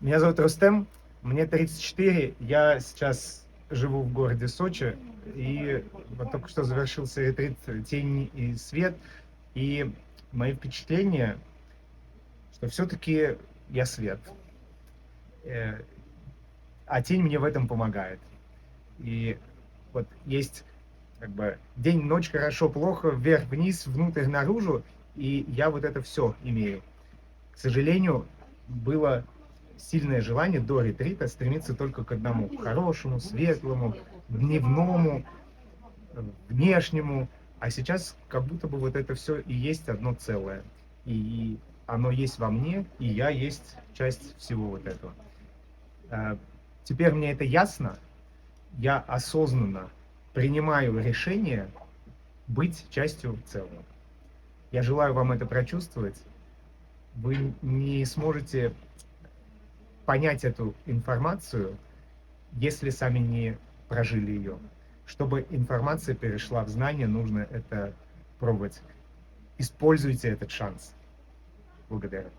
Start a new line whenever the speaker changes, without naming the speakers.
Меня зовут Рустем, мне 34, я сейчас живу в городе Сочи, и вот только что завершился ретрит «Тень и свет», и мои впечатления, что все-таки я свет, э, а тень мне в этом помогает. И вот есть как бы день, ночь, хорошо, плохо, вверх, вниз, внутрь, наружу, и я вот это все имею. К сожалению, было сильное желание до ретрита стремиться только к одному: к хорошему, светлому, дневному, внешнему. А сейчас как будто бы вот это все и есть одно целое. И оно есть во мне, и я есть часть всего вот этого. Теперь мне это ясно, я осознанно принимаю решение быть частью целого. Я желаю вам это прочувствовать. Вы не сможете понять эту информацию, если сами не прожили ее. Чтобы информация перешла в знание, нужно это пробовать. Используйте этот шанс. Благодарю.